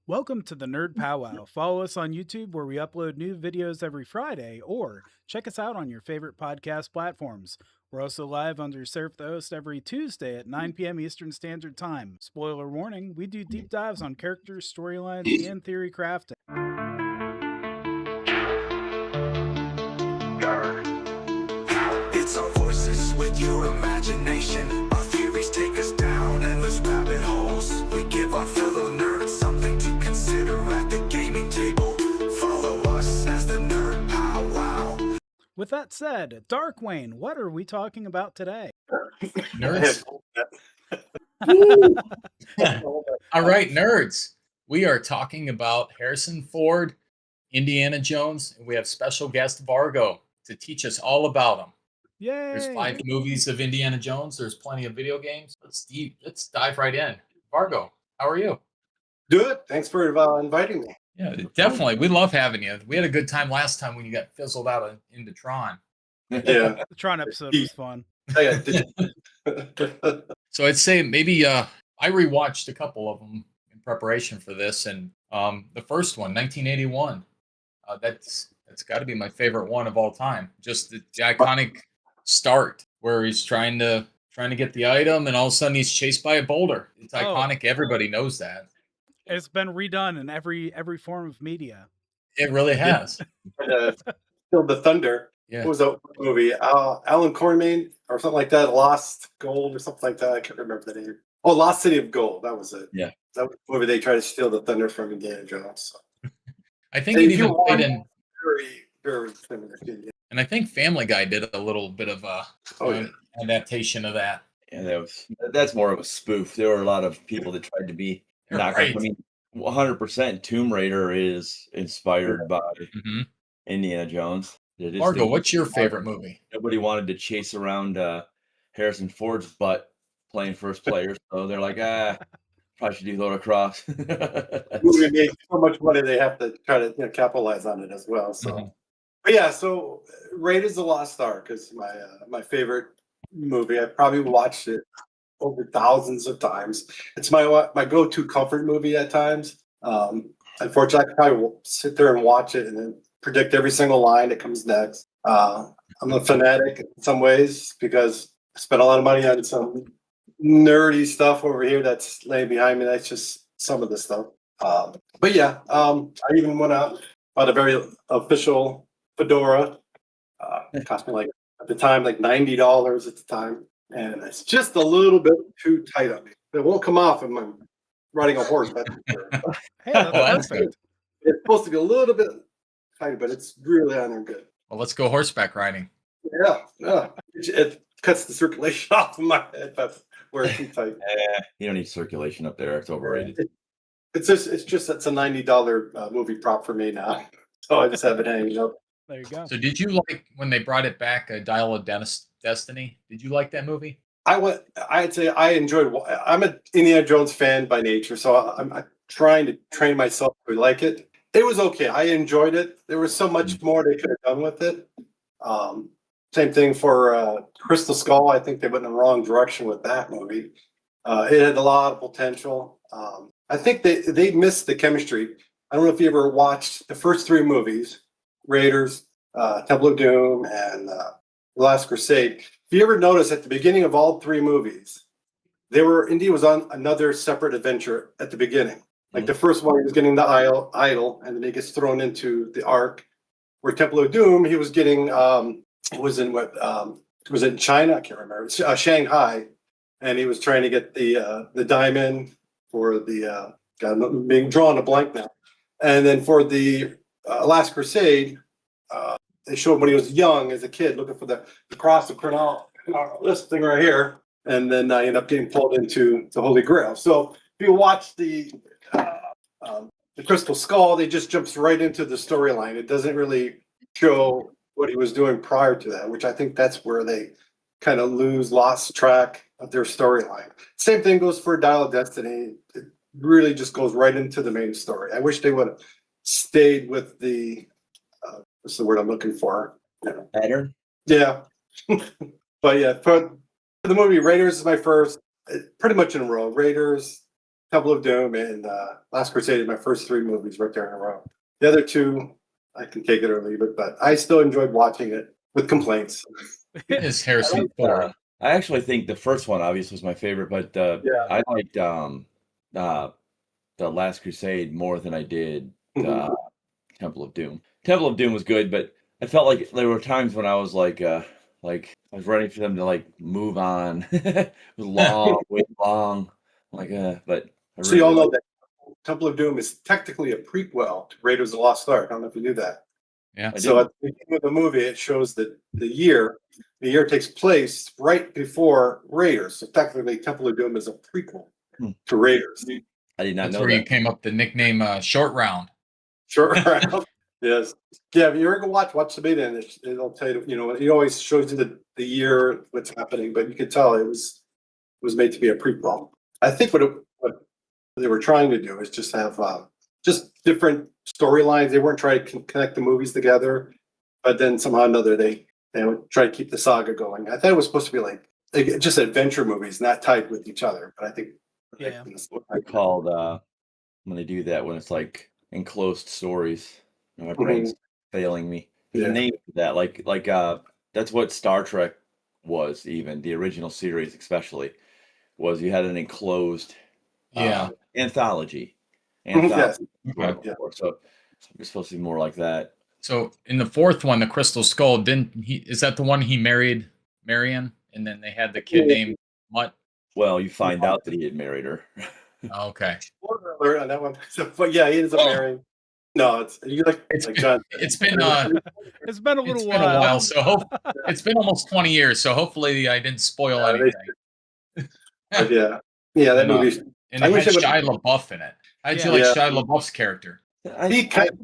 Welcome to the Nerd Pow Wow. Follow us on YouTube where we upload new videos every Friday, or check us out on your favorite podcast platforms. We're also live under Surf the Host every Tuesday at 9 p.m. Eastern Standard Time. Spoiler warning, we do deep dives on characters, storylines, and theory crafting. It's our voices with your imagination. Our theories take us down endless rabbit holes. We give our fellow nerds something to consider at the gaming table. Follow us as the Nerd Pow Wow. With that said, Darkwayne, what are we talking about today? Nerds. All right, nerds. We are talking about Harrison Ford, Indiana Jones, and we have special guest Vargo to teach us all about them. Yay! There's 5 movies of Indiana Jones. There's plenty of video games. Let's dive right in. Vargo, how are you? Good. Thanks for inviting me. Yeah, definitely. We love having you. We had a good time last time when you got fizzled out into Tron. Yeah. The Tron episode was fun. So I'd say maybe I rewatched a couple of them in preparation for this, and the first one, 1981, that's got to be my favorite one of all time. Just the iconic start where he's trying to get the item, and all of a sudden he's chased by a boulder. It's iconic. Everybody knows that. It's been redone in every form of media. It really has. Still the Thunder. Yeah. What was that movie? Alan Cornman or something like that. Lost Gold or something like that. I can't remember the name. Oh, Lost City of Gold. That was it. Yeah. That was the movie they tried to steal the thunder from Indiana Jones. So. I think it even played in very, very similar. And I think Family Guy did a little bit of a adaptation of that. Yeah, that's more of a spoof. There were a lot of people that tried to be Right. I mean, 100% Tomb Raider is inspired by Indiana Jones. Vargo, what's your favorite movie? Nobody wanted to chase around Harrison Ford's butt playing first player, so they're like, probably should do Lara Croft. The movie made so much money they have to try to capitalize on it as well. So, but yeah, so Raiders of the Lost Ark is my favorite movie. I probably watched it over thousands of times. It's my go-to comfort movie at times. Unfortunately, I could probably sit there and watch it and then predict every single line that comes next. I'm a fanatic in some ways because I spent a lot of money on some nerdy stuff over here that's laying behind me. That's just some of the stuff. But yeah, I even went out, bought a very official fedora. It cost me at the time $90 at the time. And it's just a little bit too tight on me. It won't come off if I'm riding a horse. Hey, that's perfect. It's supposed to be a little bit tight, but it's really on there good. Well, let's go horseback riding. Yeah. It cuts the circulation off of my head if I wear it too tight. You don't need circulation up there. It's overrated. It's a $90 movie prop for me now. So I just have it hanging up. There you go. So did you like when they brought it back, Dial of Destiny? Did you like that movie? I'd say I enjoyed. I'm an Indiana Jones fan by nature, so I'm trying to train myself to like it. It was okay. I enjoyed it. There was so much more they could have done with it. Same thing for Crystal Skull. I think they went in the wrong direction with that movie. It had a lot of potential. I think they missed the chemistry. I don't know if you ever watched the first 3 movies, Raiders, Temple of Doom, and Last Crusade. If you ever notice at the beginning of all 3 movies, Indy was on another separate adventure at the beginning. Like the first one, he was getting the idol, and then he gets thrown into the Ark. Where Temple of Doom, he was getting was in China? I can't remember. Shanghai, and he was trying to get the diamond for the being drawn a blank now. And then for the Last Crusade, they showed when he was young as a kid looking for the cross of Cornell, this thing right here, and then I ended up getting pulled into the Holy Grail. So if you watch the Crystal Skull, they just jumps right into the storyline. It doesn't really show what he was doing prior to that, which I think that's where they kind of lost track of their storyline. Same thing goes for Dial of Destiny. It really just goes right into the main story. I wish they would have stayed with the what's the word I'm looking for? Pattern? Yeah. But yeah, for the movie, Raiders is my first, pretty much in a row. Raiders, Temple of Doom and Last Crusade are my first 3 movies right there in a row. The other 2, I can take it or leave it, but I still enjoyed watching it with complaints. Is Harrison Ford. I actually think the first one obviously was my favorite, but I liked the Last Crusade more than I did Temple of Doom. Temple of Doom was good, but I felt like there were times when I was like I was ready for them to like move on. It was long, way long. Like but I So you all know that Temple of Doom is technically a prequel to Raiders of the Lost Ark. I don't know if you knew that. Yeah. So at the beginning of the movie, it shows that the year takes place right before Raiders. So technically, Temple of Doom is a prequel to Raiders. I did not That's know where that. you came up the nickname Short Round. Sure. Yes. Yeah. If you ever go watch the beta, and it'll tell you. You know, it always shows you the year, what's happening, but you can tell it was made to be a prequel. I think what they were trying to do is just have just different storylines. They weren't trying to connect the movies together, but then somehow or another they would try to keep the saga going. I thought it was supposed to be like just adventure movies, not tied with each other. But I think I called when they do that when it's like enclosed stories. My brain's failing me. There's a name for that, like that's what Star Trek was. Even the original series, especially, was you had an enclosed anthology. Yes. Okay. So it's supposed to be more like that. So in the 4th one, the Crystal Skull, is that the one he married Marion, and then they had the kid named Mutt? Well, you find out that he had married her. Okay. Spoiler alert on that one. So, but yeah, he ends up marrying. No, it's John. It's been it's been a little it's been while. a while. So it's been almost 20 years. So hopefully I didn't spoil anything. Yeah, that movie. And it had Shia LaBeouf in it. How'd you like Shia LaBeouf's character? He kind of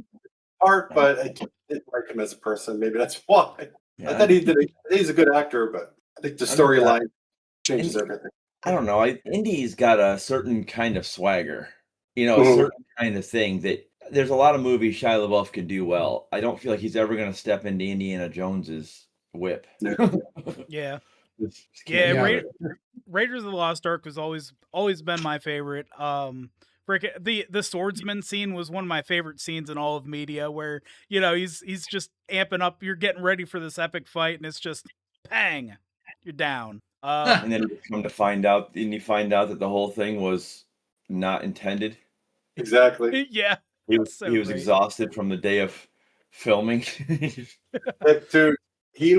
part, but I didn't like him as a person. Maybe that's why. I thought he's a good actor, but I think the storyline changes everything. I don't know. Indy's got a certain kind of swagger, a certain kind of thing that there's a lot of movies Shia LaBeouf could do well. I don't feel like he's ever going to step into Indiana Jones's whip. Yeah. Raiders of the Lost Ark was always been my favorite. The swordsman scene was one of my favorite scenes in all of media, where he's just amping up. You're getting ready for this epic fight, and it's just bang, you're down. And then you come to find out, and you find out that the whole thing was not intended. Exactly. Yeah. He was exhausted from the day of filming. Dude, he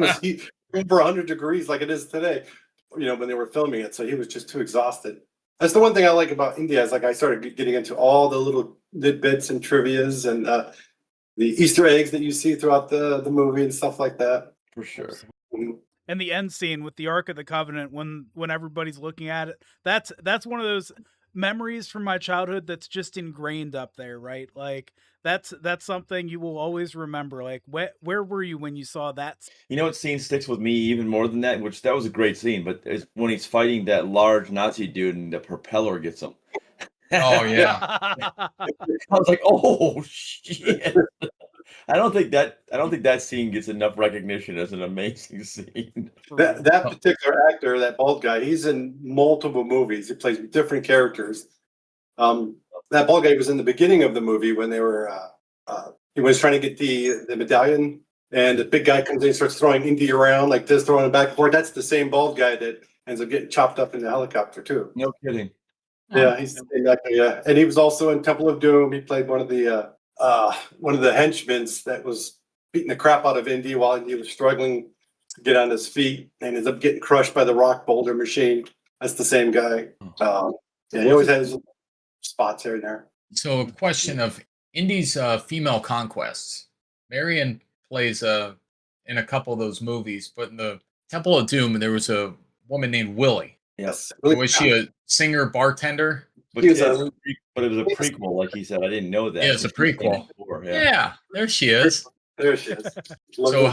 over 100 degrees like it is today. When they were filming it, so he was just too exhausted. That's the one thing I like about India is I started getting into all the little tidbits and trivias and the Easter eggs that you see throughout the movie and stuff like that. For sure. And the end scene with the Ark of the Covenant, when everybody's looking at it, that's one of those memories from my childhood that's just ingrained up there, right? Like that's something you will always remember. Like where were you when you saw that? What scene sticks with me even more than that, which that was a great scene, but is when he's fighting that large Nazi dude and the propeller gets him. Oh yeah. I was like, oh shit. I don't think that scene gets enough recognition as an amazing scene. That particular actor, that bald guy, he's in multiple movies. He plays different characters. That bald guy was in the beginning of the movie when they were he was trying to get the medallion, and the big guy comes in and starts throwing Indy around like this, throwing him back and forth. That's the same bald guy that ends up getting chopped up in the helicopter too. No kidding. Yeah, he's the same actor. Yeah, and he was also in Temple of Doom. He played one of the henchmen that was beating the crap out of Indy while he was struggling to get on his feet, and ends up getting crushed by the rock boulder machine. That's the same guy. He always has spots here and there. So a question of Indy's female conquests. Marion plays in a couple of those movies, but in the Temple of Doom, there was a woman named Willie. Yes. Was she a singer bartender? But it was a prequel, like he said. I didn't know that. Yeah, it's a prequel. Yeah, there she is. There she is. So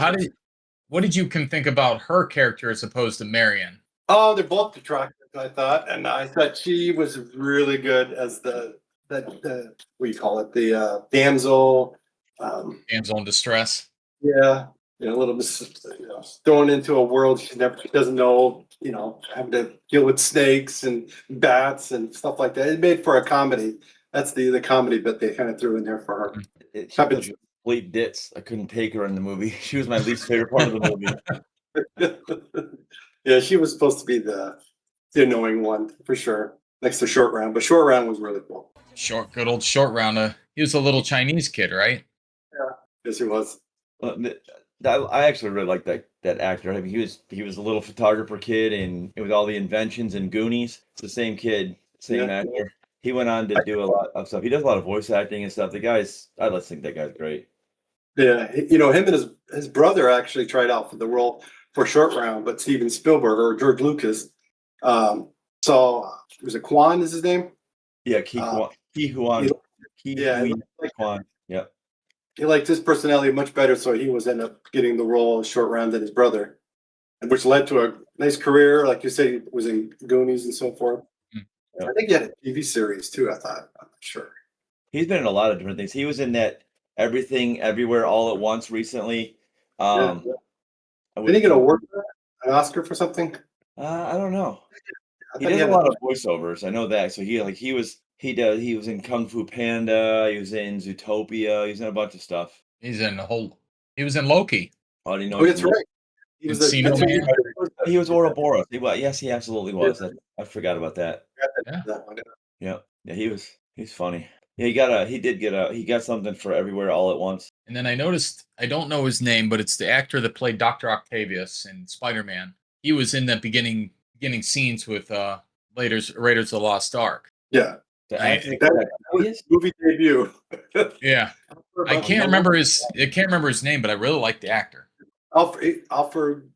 what did you think about her character as opposed to Marion? Oh, they're both attractive, I thought, and I thought she was really good as the what do you call it? The damsel. Damsel in distress. Yeah, a little thrown into a world she doesn't know, having to deal with snakes and bats and stuff like that. It made for a comedy. That's the comedy bit they kind of threw in there for her. She was a complete ditz. I couldn't take her in the movie. She was my least favorite part of the movie. Yeah, she was supposed to be the annoying one for sure, next to Short Round. But Short Round was really cool. Good old Short Round. He was a little Chinese kid, right? Yeah, yes, he was. I actually really like that actor. I mean, he was a little photographer kid, and with all the inventions and Goonies, it's the same kid, same actor. He went on to do a lot of stuff. He does a lot of voice acting and stuff. I just think that guy's great. Yeah, him and his brother actually tried out for the role for Short Round, but Steven Spielberg or George Lucas was it Kwan is his name? Yeah, Kwan. Kwan. Yeah. He liked his personality much better, so he ended up getting the role of Short Round than his brother, which led to a nice career. Like you said, he was in Goonies and so forth. Yeah. I think he had a TV series too. I thought, I'm not sure. He's been in a lot of different things. He was in that Everything Everywhere All at Once recently. Did he get an Oscar for something? I don't know. He does a lot of voiceovers. I know that. So he was in Kung Fu Panda. He was in Zootopia. He was in a bunch of stuff. He was in Loki. Oh, didn't know. Oh, that's right. He was Ouroboros. Yes, he absolutely was. I forgot about that. Yeah. He's funny. Yeah, he got something for Everywhere All at Once. And then I noticed, I don't know his name, but it's the actor that played Dr. Octavius in Spider-Man. He was in the beginning scenes with Raiders of the Lost Ark. Yeah. That was movie debut. Yeah. I can't remember his name, but I really like the actor. Alfred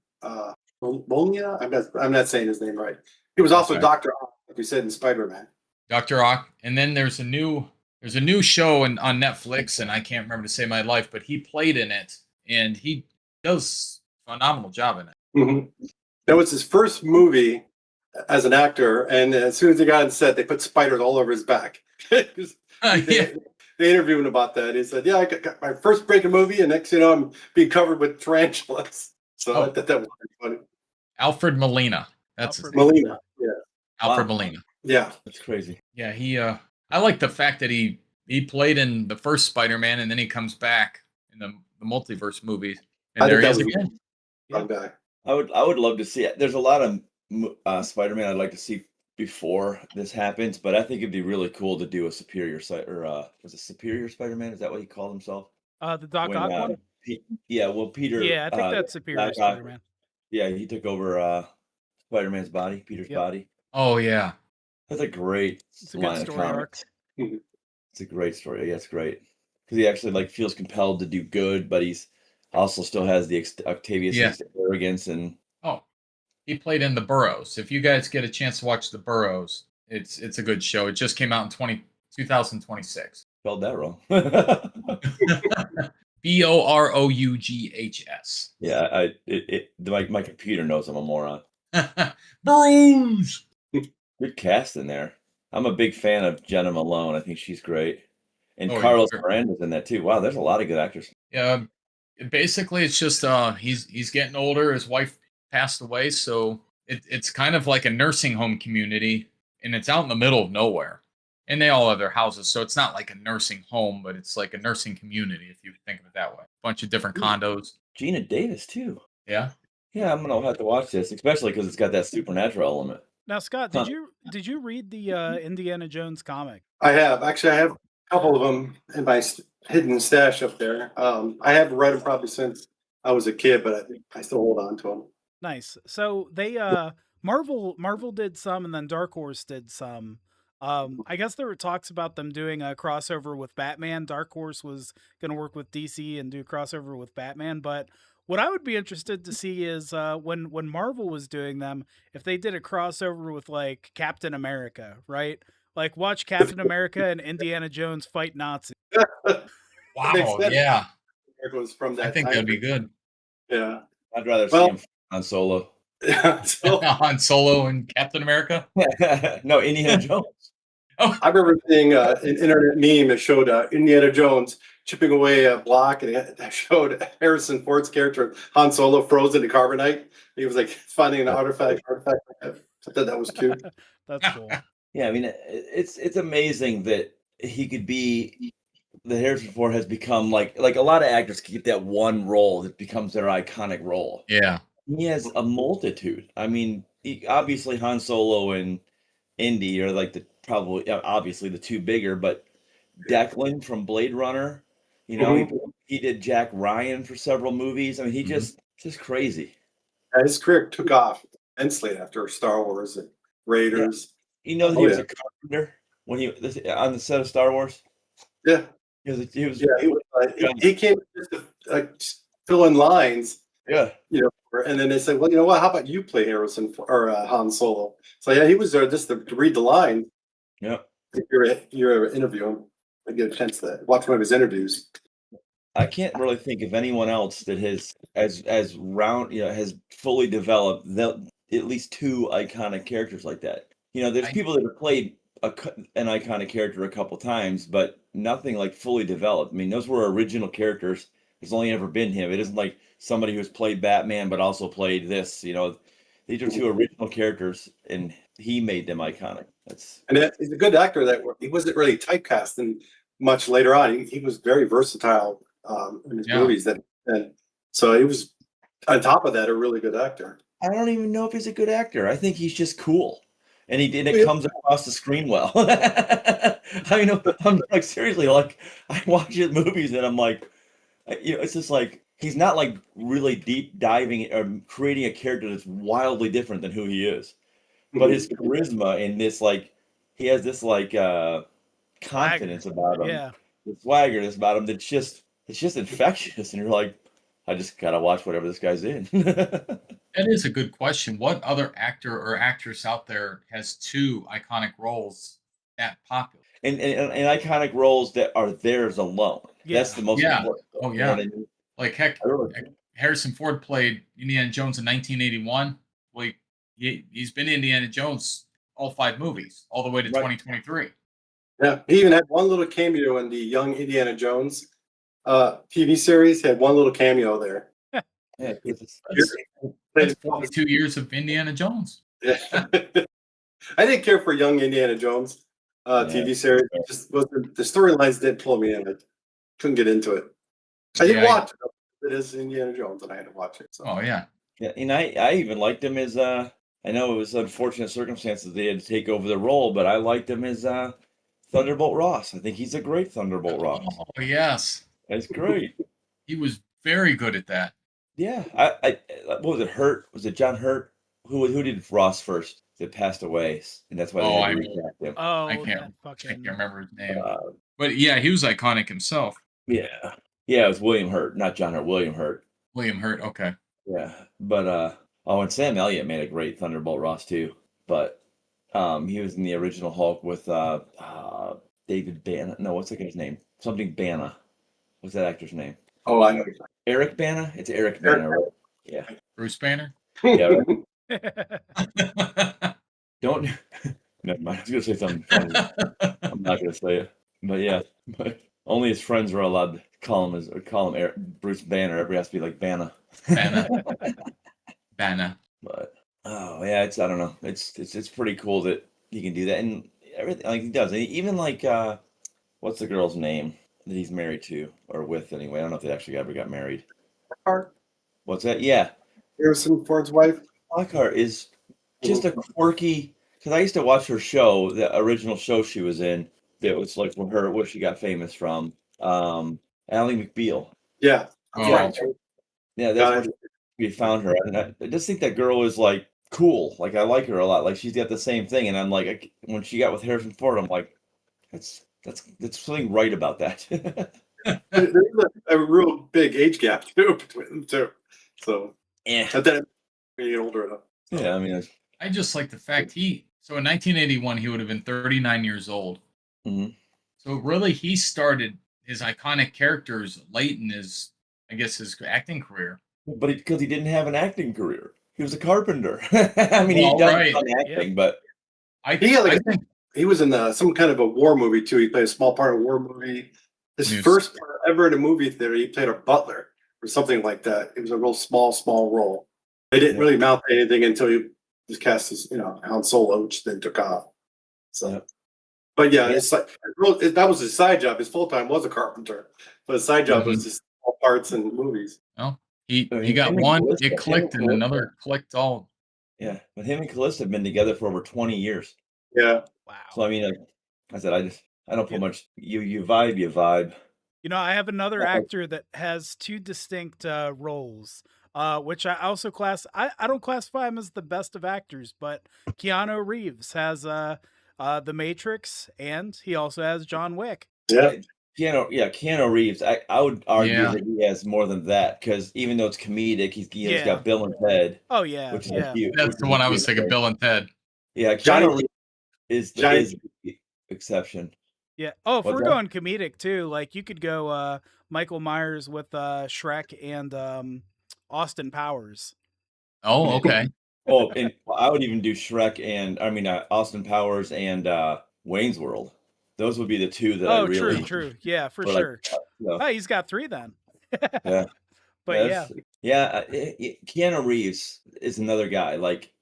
Molina? I'm not saying his name right. He was also Dr. Ock, like you said, in Spider-Man. Dr. Ock. And then there's a new show on Netflix, and I can't remember to save my life, but he played in it, and he does a phenomenal job in it. Mm-hmm. That was his first movie as an actor, and as soon as he got on set, they put spiders all over his back. They interviewed him about that. He said, "Yeah, I got my first break a movie, and next, I'm being covered with tarantulas." So I thought that was pretty funny. Alfred Molina. That's Molina. Yeah. Alfred Molina. Yeah, that's crazy. Yeah, I like the fact that he played in the first Spider-Man, and then he comes back in the multiverse movies, and there he is again. Yeah. I would love to see it. There's a lot of Spider-Man I'd like to see before this happens, but I think it'd be really cool to do a Superior was it Superior Spider-Man? Is that what he called himself? The Doc Ock one? Peter. Yeah, I think that's Superior Spider-Man. Yeah, he took over Spider-Man's body, Peter's body. Oh yeah. That's a great good story arc. It's a great story. Yeah, it's great. Because he actually feels compelled to do good, but he's also still has the Octavius arrogance and he played in The Burrows. If you guys get a chance to watch The Burrows, it's a good show. It just came out in 2026. Spelled that wrong. Bouroughs. Yeah, my computer knows I'm a moron. Burrows. Good cast in there. I'm a big fan of Jenna Malone. I think she's great. And Carlos Miranda's in that too. Wow, there's a lot of good actors. Yeah, basically it's just he's getting older. His wife passed away, so it's kind of like a nursing home community, and it's out in the middle of nowhere. And they all have their houses, so it's not like a nursing home, but it's like a nursing community if you think of it that way. Bunch of different condos. Gina Davis too. Yeah. Yeah, I'm gonna have to watch this, especially because it's got that supernatural element. Now, Scott, did you read the Indiana Jones comic? I have. Actually, I have a couple of them in my hidden stash up there. I haven't read them probably since I was a kid, but I still hold on to them. Nice. So they Marvel did some, and then Dark Horse did some. I guess there were talks about them doing a crossover with Batman. Dark Horse was going to work with DC and do a crossover with Batman, but what I would be interested to see is when Marvel was doing them, if they did a crossover with like Captain America, right? Like watch Captain America and Indiana Jones fight Nazis. Wow, yeah. It was from that. I think that'd be good. Yeah. I'd rather see him on Solo. Han Solo and Captain America? No, Indiana Jones. I remember seeing an internet meme that showed Indiana Jones chipping away a block, and it showed Harrison Ford's character Han Solo frozen to carbonite. He was like finding an artifact. I thought that was cute. That's cool. Yeah, I mean, it's amazing that he could be. The Harrison Ford has become like a lot of actors can get that one role that becomes their iconic role. Yeah. He has a multitude. I mean, obviously Han Solo and Indy are like obviously the two bigger, but Declan from Blade Runner, you know, he did Jack Ryan for several movies. I mean, he just crazy. His career took off immensely after Star Wars and Raiders. Yeah. You know, he was a carpenter when he on the set of Star Wars. Yeah. He came just to fill in lines. Yeah. You know, and then they said, well, you know what? How about you play Harrison or Han Solo? So yeah, he was there just to read the line. Yeah. You're interviewing. I get a chance to watch one of his interviews. I can't really think of anyone else that has as round, has fully developed at least two iconic characters like that. You know, there's people that have played an iconic character a couple times, but nothing like fully developed. I mean, those were original characters. There's only ever been him. It isn't like somebody who's played Batman but also played this. You know, these are two original characters, and he made them iconic. He's a good actor. That he wasn't really typecast and much later on. He was very versatile in his movies. So he was on top of that a really good actor. I don't even know if he's a good actor. I think he's just cool. And it comes across the screen well. I mean, I'm like, seriously, like, I watch his movies and I'm like, it's just like, he's not like really deep diving or creating a character that's wildly different than who he is. But his charisma and this, like, he has this, like, confidence about him. Yeah. The swaggerness about him that's it's just infectious. And you're like, I just got to watch whatever this guy's in. That is a good question. What other actor or actress out there has two iconic roles that popular? And iconic roles that are theirs alone. Yeah. That's the most important. Oh, yeah. You know what I mean? Like, heck, Harrison Ford played Indiana Jones in 1981. Well, he's been Indiana Jones all 5 movies, all the way to 2023. Yeah, he even had one little cameo in the Young Indiana Jones TV series. He had one little cameo there. Yeah, that's 42 years of Indiana Jones. Yeah. I didn't care for Young Indiana Jones TV series. It just the storylines did pull me in. I couldn't get into it. I did watch it. It is Indiana Jones, and I had to watch it. So. Oh yeah. Yeah, and I even liked him as I know it was unfortunate circumstances they had to take over the role, but I liked him as Thunderbolt Ross. I think he's a great Thunderbolt Ross. Oh yes, that's great. He was very good at that. Yeah, I what was it? Hurt? Was it John Hurt? Who did Ross first? That passed away, and that's why they had to recast him. Oh, I can't remember his name. But yeah, he was iconic himself. Yeah, it was William Hurt, not John Hurt. William Hurt. William Hurt. Okay. Yeah, but and Sam Elliott made a great Thunderbolt Ross too. But he was in the original Hulk with David Bana. No, what's the guy's name? Something Bana. What's that actor's name? Oh, I know. Eric Bana? It's Eric Bana, right? Yeah. Bruce Banner? Yeah, right. Don't. Never mind. I was going to say something funny. I'm not going to say it. But yeah. But only his friends were allowed to call him Eric, Bruce Banner. Everybody has to be like Bana. Bana. But, oh, yeah. I don't know. It's pretty cool that he can do that. And everything, like, he does. And even like, what's the girl's name that he's married to or with anyway? I don't know if they actually ever got married. Lockhart? What's that? Yeah. Harrison Ford's wife? Lockhart is just a quirky, because I used to watch her show, the original show she was in, that was like what she got famous from. Ally McBeal. Yeah. Oh. Yeah, that's where we found her. And I just think that girl is like cool. Like I like her a lot. Like she's got the same thing. And I'm like, when she got with Harrison Ford, I'm like, that's something right about that. There's a real big age gap too between them too. So yeah, then when you get older enough. Yeah, I mean, I just like the fact so in 1981 he would have been 39 years old. Mm-hmm. So really he started his iconic characters late in his acting career. But because he didn't have an acting career, he was a carpenter. I mean, he done acting, but I think he was in some kind of a war movie too. He played a small part in a war movie. His first part ever in a movie theater, he played a butler or something like that. It was a real small role. They didn't really mount anything until he was cast as, Han Solo, which then took off. So, but yeah, it's like that was his side job. His full time was a carpenter, but his side job was just all parts and movies. Well, he got one, it clicked, and another clicked all. Yeah, but him and Callista have been together for over 20 years. Yeah. Wow. So I mean, like I said, I don't put much. You vibe. I have another actor that has two distinct roles, which I also I don't classify him as the best of actors, but Keanu Reeves has The Matrix, and he also has John Wick. Yeah. Keanu Reeves. I would argue that he has more than that, because even though it's comedic, he's got Bill and Ted. Oh yeah, which is That's the one I was thinking. Bill and Ted. Yeah, Keanu Reeves is the exception. Yeah. Oh, if we're going comedic too, like you could go Michael Myers with Shrek and Austin Powers. Oh, okay. And I would even do Shrek and Austin Powers and Wayne's World. Those would be the two that I really. True. Yeah, for sure. Oh, he's got three then. Yeah. But Keanu Reeves is another guy. Like,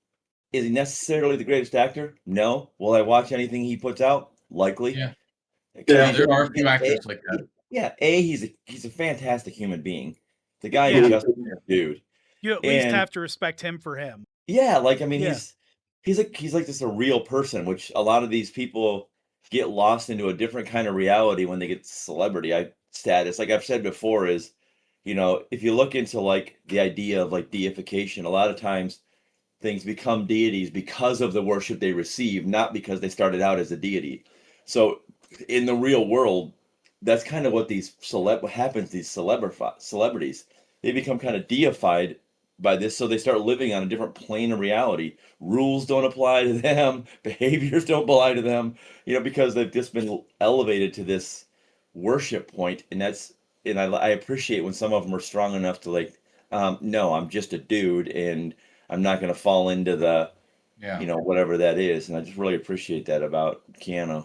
is he necessarily the greatest actor? No. Will I watch anything he puts out? Likely. Yeah. There are a few actors like that. Yeah, he's a fantastic human being. The guy is just a dude. You at least have to respect him for him. Yeah, like he's like just a real person, which a lot of these people get lost into a different kind of reality when they get celebrity status. Like I've said before, is if you look into like the idea of like deification, a lot of times things become deities because of the worship they receive, not because they started out as a deity. So in the real world, that's kind of what these happens. These celebrities, they become kind of deified by this, so they start living on a different plane of reality. Rules don't apply to them, behaviors don't apply to them, because they've just been elevated to this worship point. And I appreciate when some of them are strong enough to like, no, I'm just a dude, and I'm not going to fall into the, whatever that is. And I just really appreciate that about Keanu.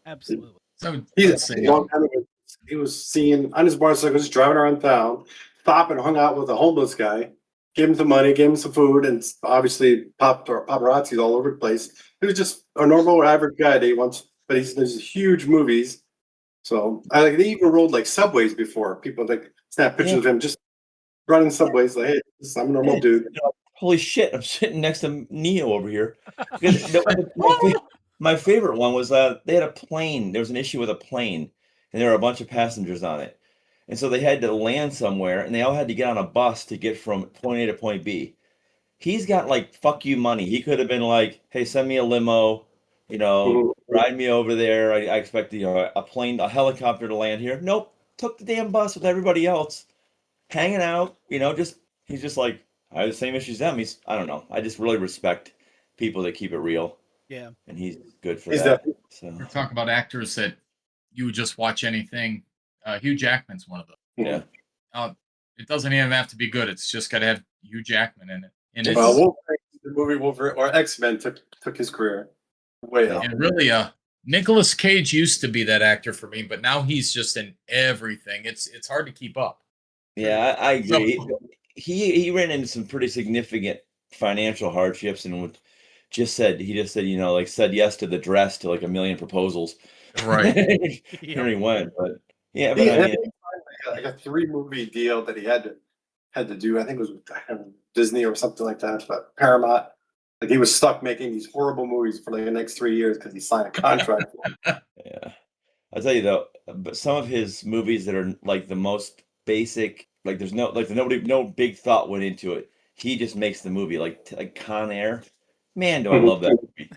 Absolutely. So a long time ago, he was seen on his motorcycle, just driving around town, stopped and hung out with a homeless guy, gave him some money, gave him some food, and obviously paparazzi all over the place. He was just a normal, average guy that he wants, but there's these huge movies. So they even rolled like subways before. People like snap pictures of him just running subways. Like, hey, I'm a normal dude. Holy shit! I'm sitting next to Neo over here. My favorite one was they had a plane. There was an issue with a plane, and there were a bunch of passengers on it. And so they had to land somewhere, and they all had to get on a bus to get from point A to point B. He's got like fuck you money. He could have been like, hey, send me a limo, ride me over there. I expect a helicopter to land here. Nope, took the damn bus with everybody else, hanging out. He's just like, I have the same issues as them. I don't know. I just really respect people that keep it real. Yeah, and he's good for that. So we're talking about actors that you would just watch anything. Hugh Jackman's one of them. Yeah. It doesn't even have to be good. It's just got to have Hugh Jackman in it. And the movie Wolverine or X-Men took his career way up. And really, Nicolas Cage used to be that actor for me, but now he's just in everything. It's hard to keep up. Yeah, I agree. So, he ran into some pretty significant financial hardships, and just said said yes to the dress to like 1 million proposals. Right. Here he went, but yeah, but like a 3-movie deal that he had to do. I think it was Disney or something like that, but Paramount. Like he was stuck making these horrible movies for like the next 3 years because he signed a contract. Yeah, I'll tell you though, but some of his movies that are like the most basic, like there's no big thought went into it. He just makes the movie like Con Air. Man, do I love that movie.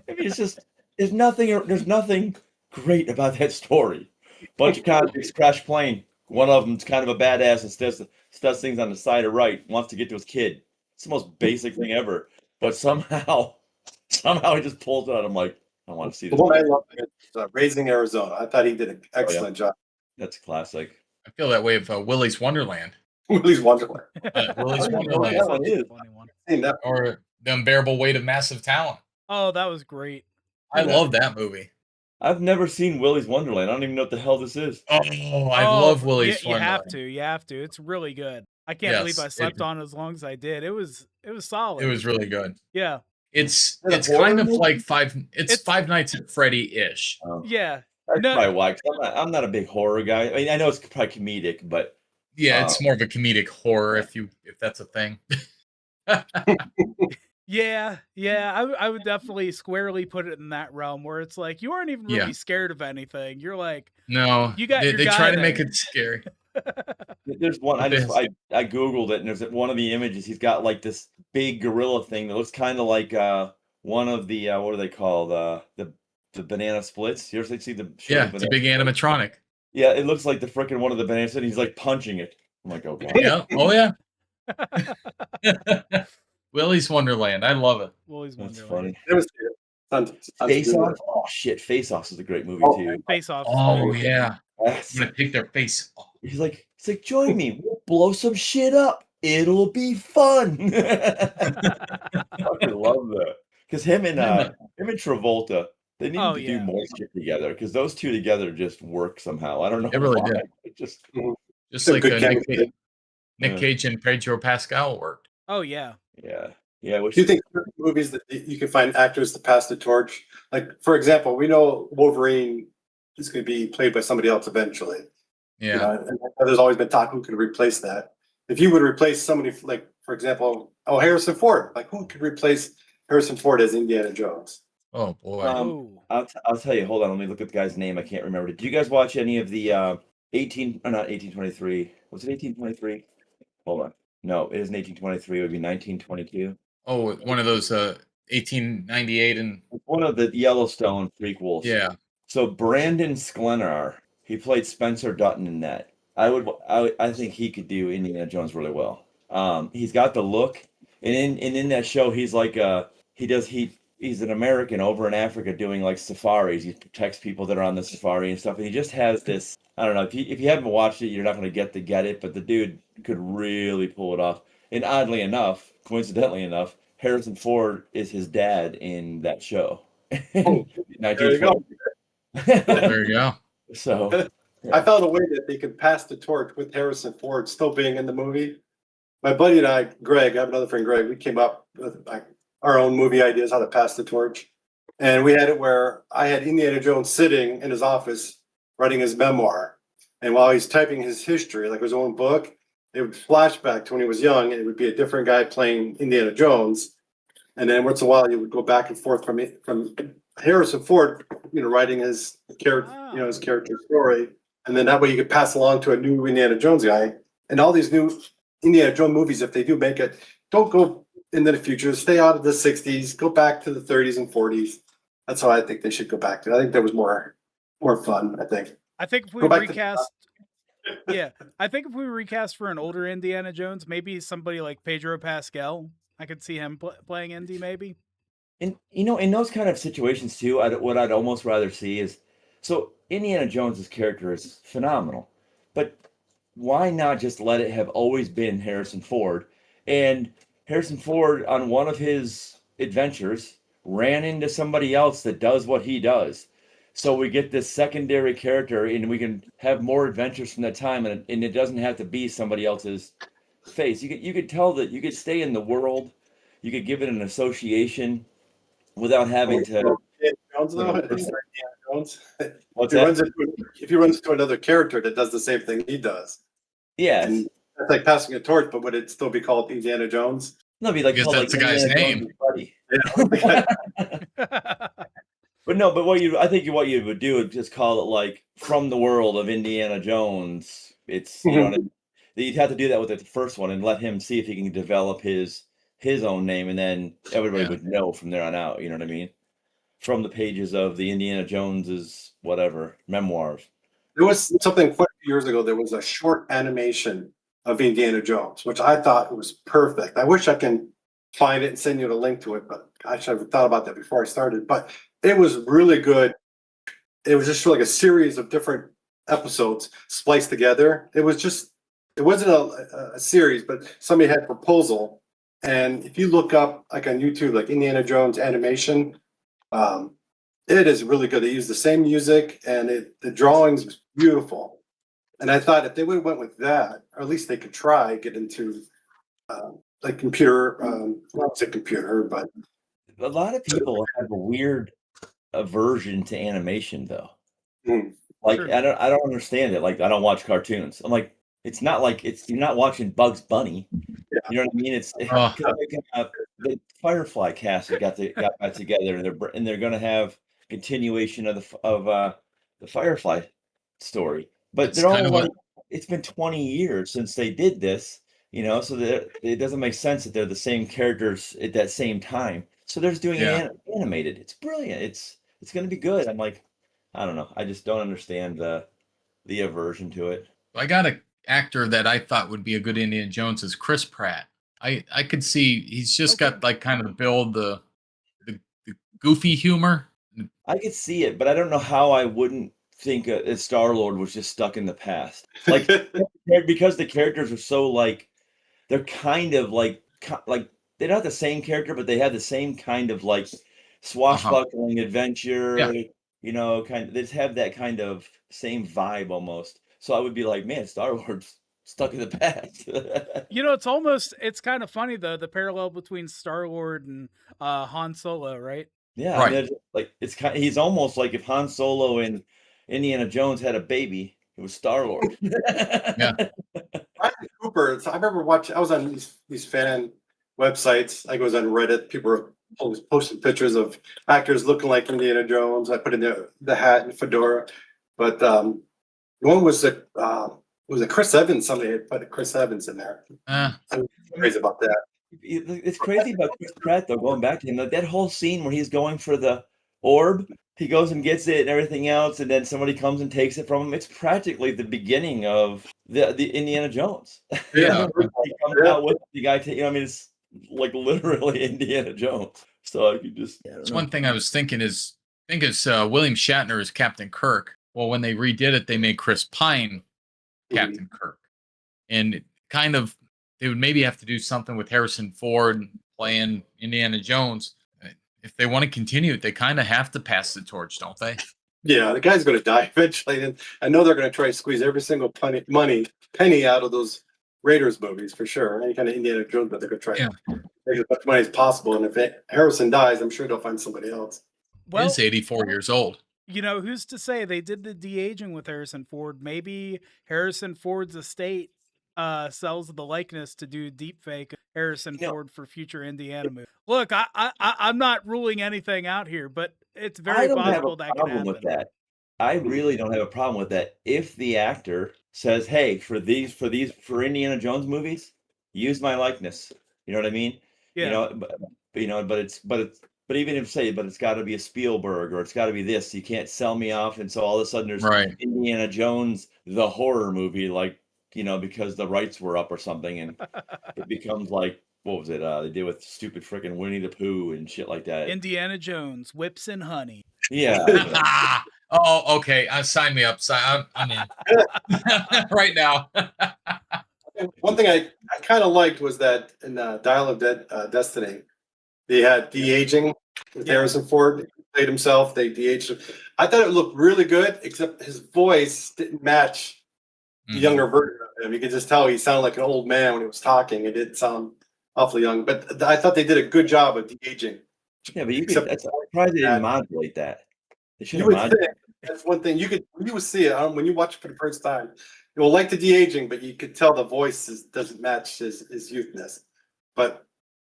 I mean, it's just there's nothing great about that story. Bunch of convicts crash plane. One of them's kind of a badass and does things on the side or right, wants to get to his kid. It's the most basic thing ever. But somehow he just pulls it out. I'm like, I want to see this. The one I love is Raising Arizona. I thought he did an excellent job. That's classic. I feel that way of Willy's Wonderland. Willy's Wonderland. Willy's Wonderland. That is a funny one. Or The Unbearable Weight of Massive Talent. Oh, that was great. I love that movie. I've never seen Willy's Wonderland. I don't even know what the hell this is. Oh, I love Willy's You have Wonderland. to. You have to. It's really good. I can't believe I Yes, slept on it as long as I did. It was solid. it was really good. Yeah. It's Is it a it's kind horror of movie? like Five Nights at Freddy-ish. Yeah. That's No, probably why. 'Cause I'm not a big horror guy. I mean, I know it's probably comedic, but Yeah, it's more of a comedic horror if that's a thing. yeah. I would definitely squarely put it in that realm where it's like you aren't even Yeah. really scared of anything. You're like, No, you got your they guy try to there. make it scary. there's one. But I googled it, and there's one of the images. He's got like this big gorilla thing that looks kind of like one of the what are they called? The banana splits. You ever see the show? Yeah, it's a big animatronic. Yeah, it looks like the freaking one of the bananas, and he's like punching it. I'm like, oh god. Yeah. Oh yeah. Willy's Wonderland. I love it. Willy's That's Wonderland. funny. Face Off. Oh shit, Face Off is a great movie too. Face Off. Oh yeah. Yes. I'm gonna take their face off. He's like, join me. We'll blow some shit up. It'll be fun. I fucking love that. Because him and Travolta, they need to do more shit together. Because those two together just work somehow. I don't know. It really why. did. It just like Nick Cage and Pedro Pascal worked. Oh yeah. Yeah. Do you think certain movies that you can find actors to pass the torch? Like, for example, we know Wolverine is going to be played by somebody else eventually. Yeah. You know, and there's always been talk who could replace that. If you would replace somebody, like, for example, Harrison Ford, like, who could replace Harrison Ford as Indiana Jones? Oh boy. I'll tell you. Hold on. Let me look at the guy's name. I can't remember. Did you guys watch any of the not 1823? Was it 1823? Hold on. No, it isn't 1823. It would be 1922. Oh, one of those 1898 and one of the Yellowstone prequels. Yeah. So Brandon Sklenar, he played Spencer Dutton in that. I think he could do Indiana Jones really well. He's got the look, and in that show, he's like he's an American over in Africa doing like safaris. He protects people that are on the safari and stuff. And he just has this. I don't know if you haven't watched it, you're not going to get it. But the dude could really pull it off. And oddly enough, coincidentally enough, Harrison Ford is his dad in that show. Oh, there you go. There you go. So I found a way that they could pass the torch with Harrison Ford still being in the movie. My buddy and I, Greg, I have another friend, Greg, we came up with our own movie ideas, how to pass the torch. And we had it where I had Indiana Jones sitting in his office writing his memoir. And while he's typing his history, like his own book, it would flash back to when he was young, and it would be a different guy playing Indiana Jones. And then once in a while, you would go back and forth from Harrison Ford, writing his character, his character story. And then that way you could pass along to a new Indiana Jones guy. And all these new Indiana Jones movies, if they do make it, don't go into the future. Stay out of the 60s. Go back to the 30s and 40s. That's how I think they should go back to. I think that was more fun, I think. I think if we recast... I think if we recast for an older Indiana Jones, maybe somebody like Pedro Pascal, I could see him playing Indy maybe. And in those kind of situations too, what I'd almost rather see is, so Indiana Jones's character is phenomenal, but why not just let it have always been Harrison Ford? And Harrison Ford, on one of his adventures, ran into somebody else that does what he does. So we get this secondary character, and we can have more adventures from that time, and it doesn't have to be somebody else's face. You could tell that you could stay in the world, you could give it an association without having to. Jones, though, Jones. What's that? If he runs into another character that does the same thing he does. Yeah. It's like passing a torch, but would it still be called Indiana Jones? No, it'd be like, because that's the guy's name. Yeah. But I think what you would do is just call it like From the World of Indiana Jones. It's you'd have to do that with the first one and let him see if he can develop his own name, and then everybody would know from there on out. You know what I mean? From the pages of the Indiana Jones's whatever memoirs. There was something quite a few years ago. There was a short animation of Indiana Jones, which I thought was perfect. I wish I can find it and send you a link to it, but I should have thought about that before I started. But it was really good. It was just like a series of different episodes spliced together. It wasn't a series, but somebody had a proposal. And if you look up like on YouTube, like Indiana Jones animation, It is really good. They use the same music, and the drawings was beautiful. And I thought if they would have went with that, or at least they could try get into like computer, not a computer, but A lot of people have a weird aversion to animation, though. Mm. Like True. I don't understand it. Like I don't watch cartoons. I'm like, it's not like you're not watching Bugs Bunny. Yeah. You know what I mean? The Firefly cast that got back together, and they're going to have continuation of the Firefly story. But That's they're kind all of like, what. it's been 20 years since they did this. So that it doesn't make sense that they're the same characters at that same time. So they're just doing Yeah. it animated. It's brilliant. It's going to be good. I'm like, I don't know. I just don't understand the aversion to it. I got an actor that I thought would be a good Indiana Jones is Chris Pratt. I could see he's just got like kind of the build, the goofy humor. I could see it, but I don't know how I wouldn't think that Star-Lord was just stuck in the past. Like because the characters are so like they're kind of like they're not the same character, but they have the same kind of like swashbuckling adventure. Yeah. Kind of they just have that kind of same vibe almost. So I would be like, man, Star-Lord's stuck in the past. It's kind of funny though, the parallel between Star-Lord and Han Solo, right? Yeah, Right. and like he's almost like if Han Solo and Indiana Jones had a baby, it was Star-Lord. Yeah. Bradley Cooper. I remember watching. I was on these fan websites. I was on Reddit. People were posting pictures of actors looking like Indiana Jones. I put in the hat and fedora, but one was Chris Evans. Somebody had put Chris Evans in there. I'm crazy about that. It's crazy about Chris Pratt though. Going back to him, that whole scene where he's going for the orb, he goes and gets it and everything else, and then somebody comes and takes it from him. It's practically the beginning of the Indiana Jones. Yeah. He comes out with the guy. It's like literally Indiana Jones. So I could just. It's one thing I was thinking is William Shatner as Captain Kirk. Well, when they redid it, they made Chris Pine Captain Kirk, and kind of they would maybe have to do something with Harrison Ford playing Indiana Jones. If they want to continue it, they kind of have to pass the torch, don't they? Yeah, the guy's going to die eventually, and I know they're going to try to squeeze every single penny out of those Raiders movies for sure. Any kind of Indiana Jones, but they're going to try to make as much money as possible. And if Harrison dies, I'm sure they'll find somebody else. Well, he's 84 years old. Who's to say they did the de-aging with Harrison Ford? Maybe Harrison Ford's estate sells the likeness to do deep fake Harrison Ford for future Indiana movies. Look, I'm not ruling anything out here, but it's very possible that could happen. With that. I really don't have a problem with that. If the actor says, "Hey, for Indiana Jones movies, use my likeness," you know what I mean? Yeah. But even if it's got to be a Spielberg or it's got to be this, you can't sell me off, and so all of a sudden there's Indiana Jones the horror movie, like because the rights were up or something, and it becomes like what was it? They did with stupid freaking Winnie the Pooh and shit like that. Indiana Jones, Whips and Honey. Yeah. Oh, okay. Sign me up. I'm in right now. One thing I kind of liked was that in Dial of Destiny, they had de-aging with Harrison Ford. He played himself. They de-aged him. I thought it looked really good, except his voice didn't match the younger version of him. You could just tell he sounded like an old man when he was talking. It did sound awfully young, but I thought they did a good job of de-aging. Yeah, but I'm surprised they didn't modulate that. They should have modulated. That's one thing you would see it when you watch it for the first time. You will like the de-aging, but you could tell the voice doesn't match his youthness. But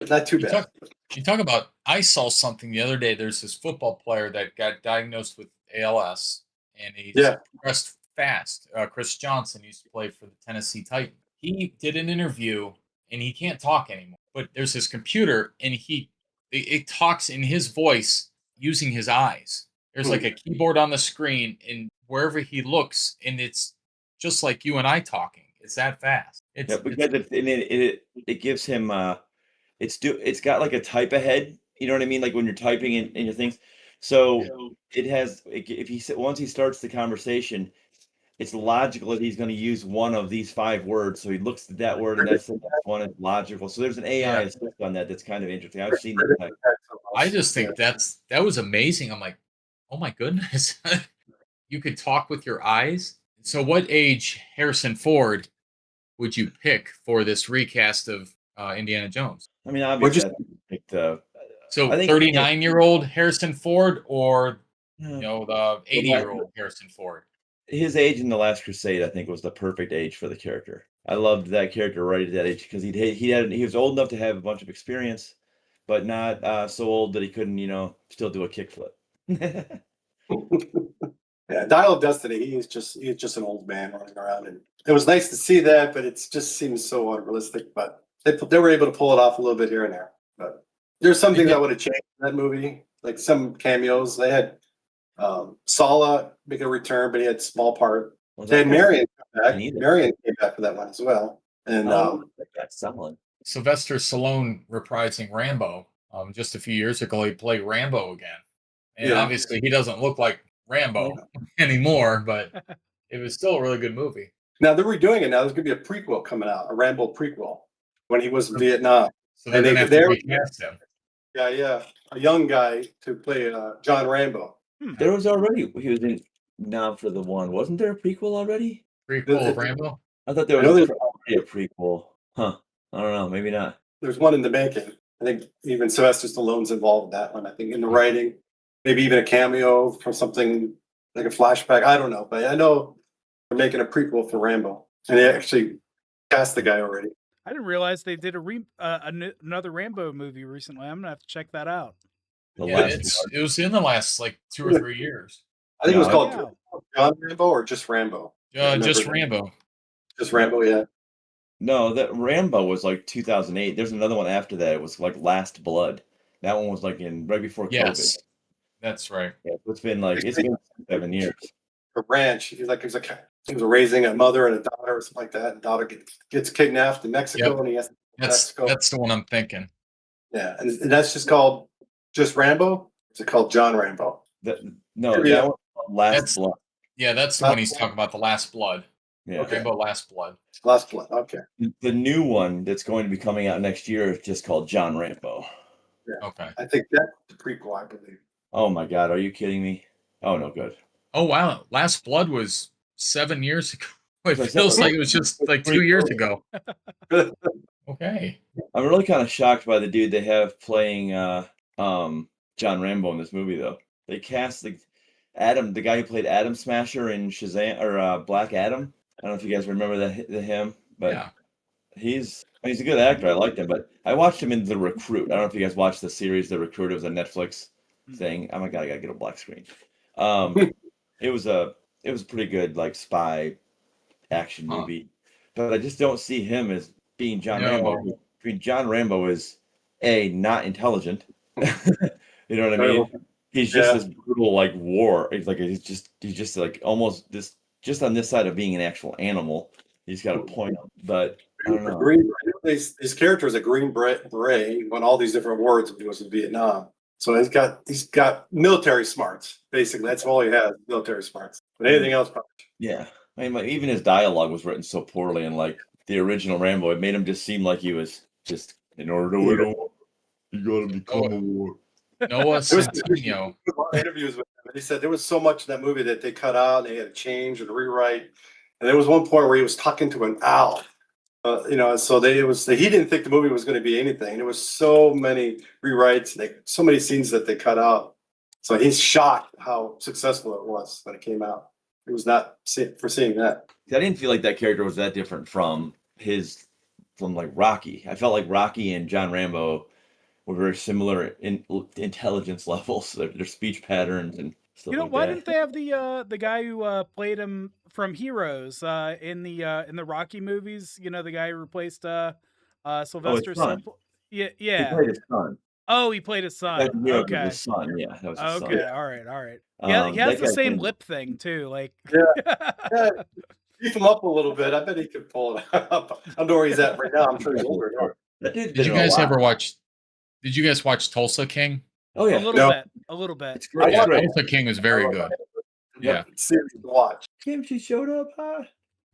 not too bad. You talk about. I saw something the other day. There's this football player that got diagnosed with ALS, and he's progressed fast. Chris Johnson used to play for the Tennessee Titans. He did an interview, and he can't talk anymore. But there's his computer, and it talks in his voice using his eyes. There's like a keyboard on the screen, and wherever he looks, and it's just like you and I talking. It's that fast. Because it gives him it's got like a type ahead. You know what I mean? Like when you're typing in your things. So it has. Once he starts the conversation, it's logical that he's going to use one of these 5 words. So he looks at that word, and that's one is logical. So there's an AI assist on that. That's kind of interesting. I've seen that. I just think that was amazing. I'm like, Oh my goodness. You could talk with your eyes. So, what age Harrison Ford would you pick for this recast of Indiana Jones? I mean, What'd obviously, I picked. So, I think 39-year-old Harrison Ford, or uh, the 80-year-old Harrison Ford? his age in the Last Crusade, I think, was the perfect age for the character. I loved that character right at that age because he was old enough to have a bunch of experience, but not so old that he couldn't, still do a kickflip. Yeah, Dial of Destiny. He's just an old man running around, and it was nice to see that, but it just seems so unrealistic. But they were able to pull it off a little bit here and there. But there's some things I would have changed in that movie, like some cameos. They had Sala make a return, but he had a small part. They had Marion come back. Marion came back for that one as well, and that's someone. Sylvester Stallone reprising Rambo. Just a few years ago, he played Rambo again, and obviously he doesn't look like Rambo anymore, but it was still a really good movie. Now they're redoing it. Now there's going to be a prequel coming out, a Rambo prequel, when he was in Vietnam. So they're going to have to recast him. Yeah, a young guy to play John Rambo. There was already he was in Nam for the one. Wasn't there a prequel already? Prequel of Rambo? I thought there was a prequel. Huh? I don't know. Maybe not. There's one in the making. I think even Sylvester Stallone's involved in that one. I think in the writing, maybe even a cameo from something like a flashback. I don't know, but I know they're making a prequel for Rambo, and they actually cast the guy already. I didn't realize they did another Rambo movie recently. I'm gonna have to check that out. It was in the last 2 or 3 years. I think it was called John Rambo or just Rambo. Just Rambo. Just Rambo, yeah. No, that Rambo was 2008. There's another one after that. It was Last Blood. That one was right before COVID. Yes, that's right. Yeah, it's been 7 years. A ranch. He was raising a mother and a daughter or something like that. And daughter gets kidnapped in Mexico, and he has to Mexico. That's the one I'm thinking. Yeah, and that's just called just Rambo. Is it called John Rambo? That one Last Blood. Yeah, that's the one he's talking about. The Last Blood. Yeah, okay. Rambo Last Blood. Last Blood. Okay. The new one that's going to be coming out next year is just called John Rambo. Yeah. Okay. I think that's the prequel, I believe. Oh my God, are you kidding me? Oh no, good. Oh wow, Last Blood was 7 years ago. It feels like it was just 2 years ago. Okay. I'm really kind of shocked by the dude they have playing John Rambo in this movie, though. They cast Adam, the guy who played Adam Smasher in Shazam or Black Adam. I don't know if you guys remember him, but he's a good actor. I liked him, but I watched him in The Recruit. I don't know if you guys watched the series The Recruit. It was a Netflix thing. Oh my God, I gotta get a black screen. It was a pretty good spy action movie, but I just don't see him as being John Rambo. I mean, John Rambo is not intelligent. You know what I mean? He's just this brutal war. He's just almost this just on this side of being an actual animal. He's got a point, but I don't know. His character is a Green Beret. He won all these different awards when he was in Vietnam. So he's got military smarts. Basically, that's all he has, military smarts. But anything else, probably. Yeah, I mean, even his dialogue was written so poorly, and the original Rambo, it made him just seem like he was just in order to win a war, you got to become a war. Noah Centineo. Interviews with him, and he said there was so much in that movie that they cut out, and they had to change and rewrite. And there was one point where he was talking to an owl. So he didn't think the movie was going to be anything. There was so many rewrites, so many scenes that they cut out. So he's shocked how successful it was when it came out. It was not foreseeing that. I didn't feel like that character was that different from Rocky. I felt like Rocky and John Rambo were very similar in intelligence levels, their speech patterns and stuff like that. Why didn't they have the guy who played him from Heroes in the Rocky movies? The guy who replaced Sylvester Stallone. Yeah. He played his son. Oh, he played his son. Okay. His son, yeah. That was his son. Okay, all right. Yeah, he has the same lip thing too. Yeah. Beef him up a little bit. I bet he could pull it up. I don't know where he's at right now. I'm sure he's older now. Did you guys ever watch? Did you guys watch Tulsa King? Oh yeah, a little bit. It's great. Tulsa King is very good. Yeah, series to watch. Kimchi showed up.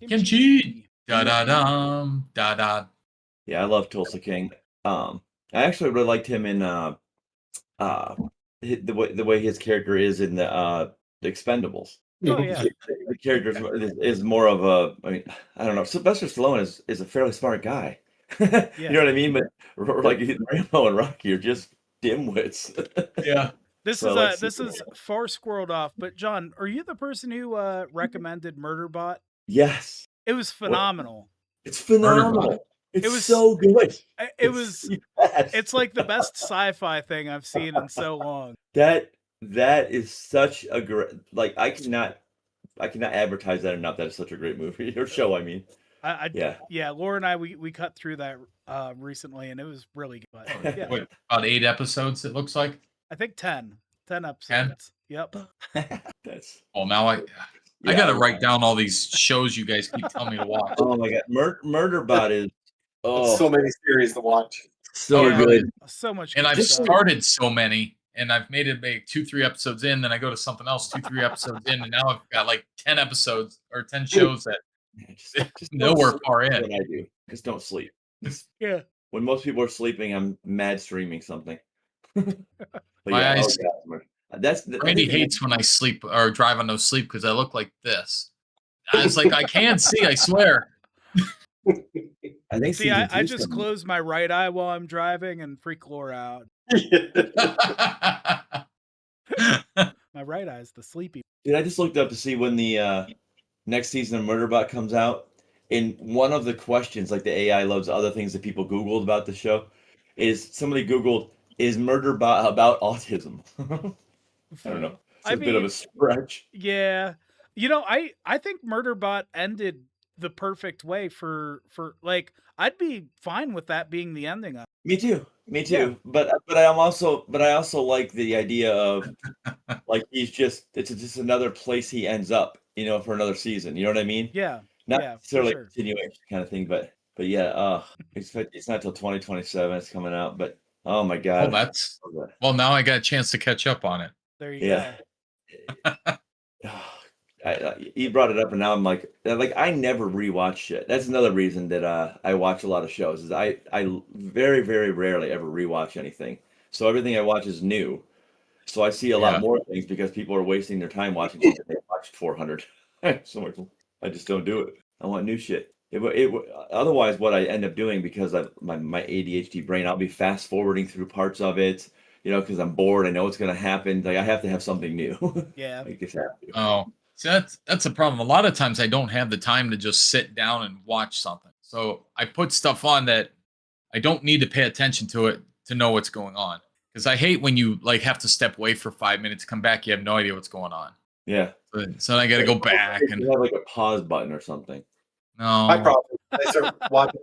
Kimchi. Da da dum da da. Yeah, I love Tulsa King. I actually really liked him in the way his character is in the Expendables. Oh yeah. The character is more of a. I mean, I don't know. Sylvester Stallone is a fairly smart guy. You know what I mean? But like Rambo and Rocky are just dimwits. Yeah. This So, is like, this is far squirreled off, but John, are you the person who recommended Murderbot? Yes, It was phenomenal. it's phenomenal. It's It was so good. It was. It's like the best sci-fi thing I've seen in so long. That is such a great. Like I cannot advertise that enough. That is such a great movie or show. I mean, yeah. Laura and I we cut through that recently, and it was really good. But, yeah. What, about 8 episodes? It looks like. I think 10 episodes. 10? Yep. That's. Well, now I gotta write down all these shows you guys keep telling me to watch. Oh my god, Murderbot is so many series to watch. So good. So much. And I've stuff. started so many, and I've made it make 2-3 episodes in, then I go to something else 2-3 episodes in, and now I've got like 10 episodes or 10 shows that just nowhere far in. What I do, just don't sleep. Yeah. When most people are sleeping, I'm mad streaming something. But My yeah, eyes. Randy hates when I sleep or drive on no sleep because I look like this. I was like, I can't see, I swear. I think. See, I just close my right eye while I'm driving and freak Laura out. My right eye is the sleepy. Dude, I just looked up to see when the next season of Murderbot comes out. And one of the questions, like the AI loves other things that people Googled about the show, is somebody Googled, is Murderbot about autism? I don't know. It's a bit of a stretch. Yeah. You know, I think Murderbot ended the perfect way for like, I'd be fine with that being the ending of it. Me too. Yeah. But I also like the idea of like it's just another place he ends up, for another season. You know what I mean? Yeah. Not necessarily a continuation kind of thing, but yeah, it's not till 2027 it's coming out, but oh my god. Well, now I got a chance to catch up on it. There you go. You brought it up, and now I'm like I never rewatch shit. That's another reason that I watch a lot of shows. Is I very, very rarely ever rewatch anything. So everything I watch is new. So I see a lot more things because people are wasting their time watching something they watched 400. So I just don't do it. I want new shit. Otherwise, what I end up doing because of my ADHD brain, I'll be fast forwarding through parts of it. Because I'm bored. I know what's going to happen. Like I have to have something new. Yeah. I just have to. Oh. See, that's a problem. A lot of times I don't have the time to just sit down and watch something. So I put stuff on that I don't need to pay attention to it to know what's going on. Because I hate when you like have to step away for 5 minutes, come back, you have no idea what's going on. Yeah. So I got to go back and have like a pause button or something. No. My problem. I start watching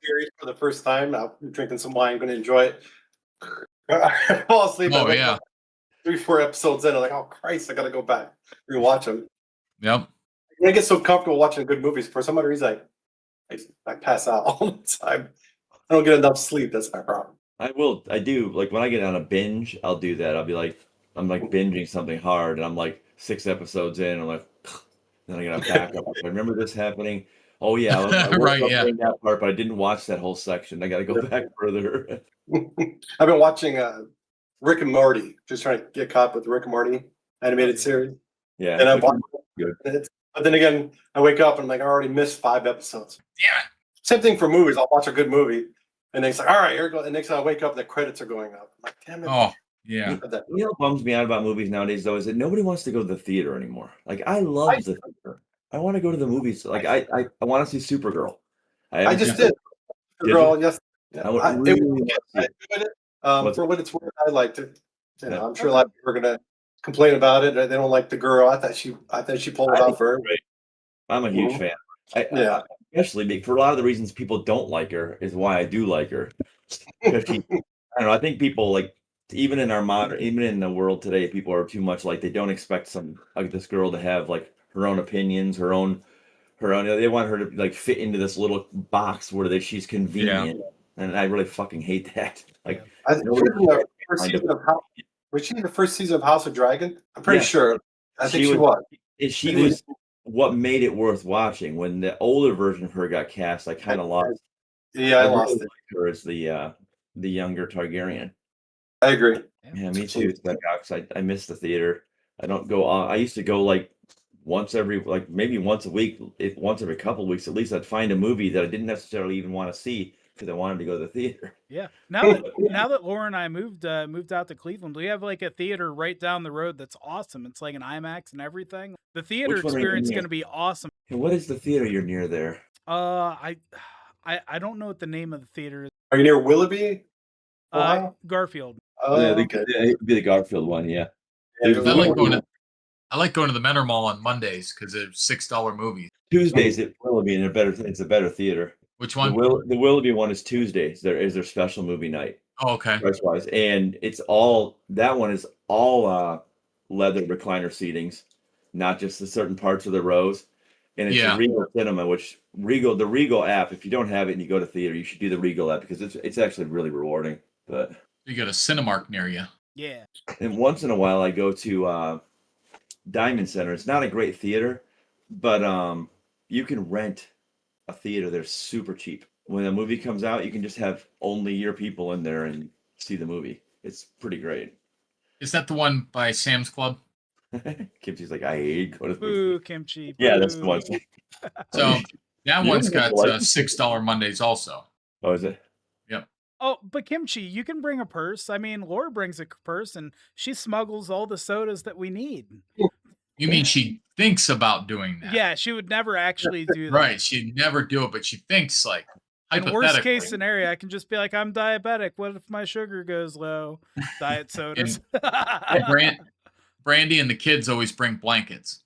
series for the first time. I'm drinking some wine, going to enjoy it. I fall asleep. Oh yeah. 3-4 episodes in, I'm like, oh Christ, I gotta go back rewatch them. Yep. I get so comfortable watching good movies. For some other reason, I pass out all the time. I don't get enough sleep. That's my problem. I do. Like when I get on a binge, I'll do that. I'll be like, I'm like binging something hard, and I'm like 6 episodes in. And I'm like, then I gotta back up. I remember this happening. Oh yeah, I right. Yeah. That part, but I didn't watch that whole section. I gotta go back further. I've been watching Rick and Morty, just trying to get caught with Rick and Morty animated series. Yeah. And I'm watching it. But then again, I wake up and I'm like, I already missed 5 episodes. Yeah. Same thing for movies. I'll watch a good movie and then it's like, all right, here we go. And next time I wake up, the credits are going up. I'm like, damn it. Oh, yeah. What bums me out about movies nowadays, though, is that nobody wants to go to the theater anymore. Like, I love the theater. I want to go to the movies. Like, I want to see Supergirl. I just did. Supergirl, yes. Yeah. For what it's worth, I liked it. I'm sure a lot of people are going to complain about it. They don't like the girl. I thought she pulled it off for her. I'm a huge fan. Especially for a lot of the reasons people don't like her is why I do like her. I don't know. I think people like even in the world today, people are too much like they don't expect this girl to have like her own opinions, her own. They want her to like fit into this little box where she's convenient, and I really fucking hate that. Like, was she in the first season of House of Dragon? I'm pretty sure. I think she was. She was what made it worth watching. When the older version of her got cast, I kind of lost. Yeah, I lost it. Her as the younger Targaryen. I agree. Yeah, me too. I miss the theater. I don't go. I used to go like maybe once a week, if once every couple of weeks at least. I'd find a movie that I didn't necessarily even want to see because I wanted to go to the theater. Yeah. Now that Laura and I moved out to Cleveland, we have like a theater right down the road that's awesome. It's like an IMAX and everything. The theater Which one are you experience is near? going to be awesome. And what is the theater you're near there? I don't know what the name of the theater is. Are you near Willoughby? Ohio? Garfield. Oh, Yeah, okay. it would be the Garfield one. Yeah. Yeah, There's I like one- going to the Menor Mall on Mondays because they're $6 movies. Tuesdays at Willoughby, and it's a better theater. Which The, one? the Willoughby one is Tuesdays. There is their special movie night, Oh, okay. price wise, and that one is all leather recliner seatings, not just the certain parts of the rows. And it's Yeah. a Regal Cinema, the Regal app. If you don't have it and you go to theater, you should do the Regal app because it's actually really rewarding. But You got a Cinemark near you. Yeah. and once in a while, I go to Diamond Center. It's not a great theater, but you can rent a theater. They're super cheap. When a movie comes out, you can just have only your people in there and see the movie. It's pretty great. Is that the one by Sam's Club? Kimchi's like, I hate go to the movie. Boo, kimchi. Yeah, that's the boo. one. So that You one's don't got like- $6 Mondays also. Oh, is it? Oh, but kimchi, you can bring a purse. I mean, Laura brings a purse and she smuggles all the sodas that we need. You mean she thinks about doing that? Yeah, she would never actually do that. Right. She'd never do it, but she thinks like In worst hypothetically. case scenario, I can just be like, I'm diabetic. What if my sugar goes low? Diet sodas. Brandy and the kids always bring blankets.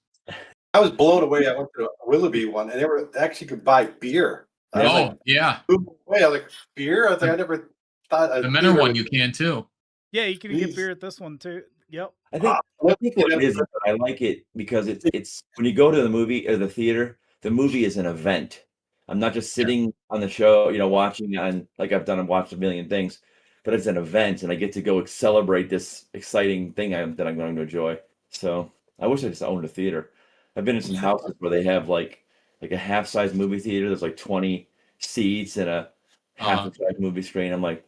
I was blown away. I went to a Willoughby one, and they actually could buy beer. I was Oh, like, yeah. wait, I was like, beer? I was like, I never thought. The Menor one you can too. Yeah, you can get Jeez. beer at this one too. Yep. I think what it is, I like it because it's when you go to the movie or the theater, the movie is an event. I'm not just sitting on the show, watching on like I've watched a million things, but it's an event, and I get to go celebrate this exciting thing that I'm going to enjoy. So I wish I just owned a theater. I've been in some houses where they have like a half-size movie theater. There's like 20 seats and a half-size movie screen. I'm like,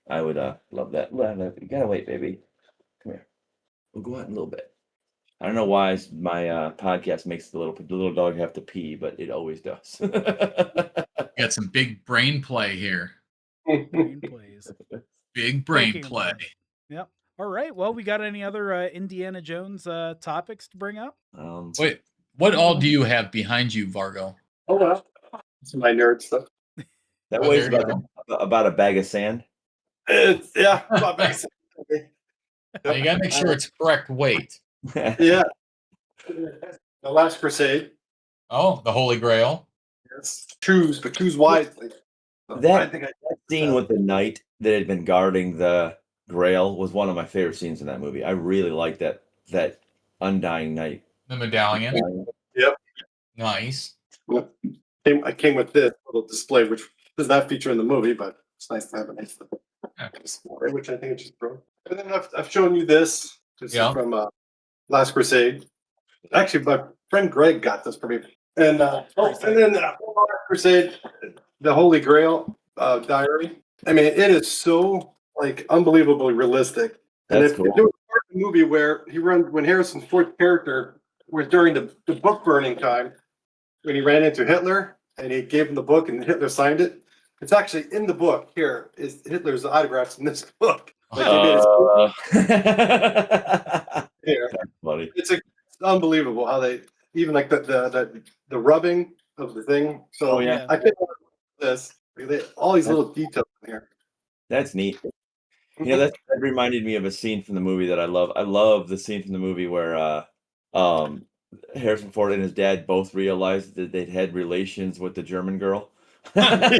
I would love that. You gotta wait, baby. Come here. We'll go out in a little bit. I don't know why my podcast makes the little dog have to pee, but it always does. You got some big brain play here. Brain plays. Big brain Thinking play. about it. Yep. All right. Well, we got any other Indiana Jones topics to bring up? Wait, what all do you have behind you, Vargo? Oh, well. It's my nerd stuff. That Oh, weighs there you about a bag of sand. Yeah. about basic. Now, you got to make sure it's correct weight. Yeah. The Last Crusade. Oh, the Holy Grail. Yes. Choose wisely. So That I scene with the knight that had been guarding the Grail was one of my favorite scenes in that movie. I really like that undying knight. The medallion. Yep. Nice. I came with this little display, which does not feature in the movie, but it's nice to have a nice display, which I think is just broke. And then I've shown you this. This is from Last Crusade. Actually, my friend Greg got this for me. And then Last Crusade, the Holy Grail diary. I mean, it is so like unbelievably realistic. And That's if cool. there was a movie where when Harrison Ford's character was during the book burning time, when he ran into Hitler and he gave him the book and Hitler signed it. It's actually in the book. Here is Hitler's autographs in this book. Like here. That's funny. It's unbelievable how they even like the rubbing of the thing. So yeah. I think this all these little details in here. That's neat. That reminded me of a scene from the movie that I love. I love the scene from the movie where Harrison Ford and his dad both realized that they'd had relations with the German girl. I'm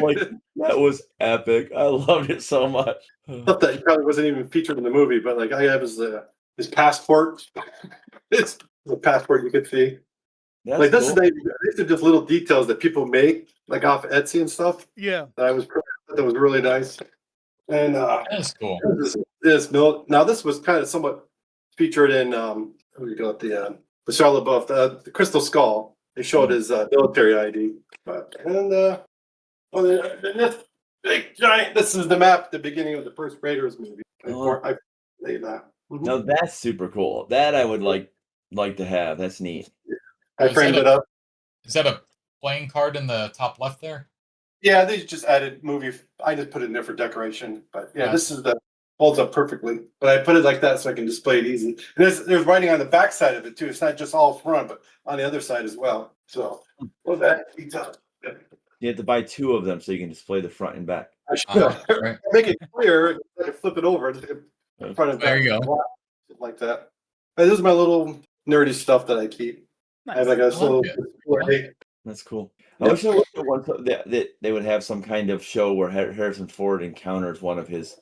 like, that was epic. I loved it so much. Stuff that probably wasn't even featured in the movie, but like I have his passport. It's the passport you could see. That's like cool. these are just little details that people make, like off Etsy and stuff. Yeah. That was really nice. And That's cool. now this was kind of somewhat featured in we got the Shia LaBeouf, the Crystal Skull. They showed his military ID, Big giant. This is the map at the beginning of the first Raiders movie. Oh. I made that. No, that's super cool. That I would like to have. That's neat. I framed it up. Is that a playing card in the top left there? Yeah, they just added movie. I just put it in there for decoration. But yeah, this is holds up perfectly. But I put it like that so I can display it easy. And there's writing on the back side of it too. It's not just all front, but on the other side as well. So that eats up. You have to buy 2 of them so you can display the front and back. I should Right. make it clear. I can flip it over in front of There you go. like that. But this is my little nerdy stuff that I keep. Nice. I have like a little it. That's cool. I wish there was one that they would have some kind of show where Harrison Ford encounters one of his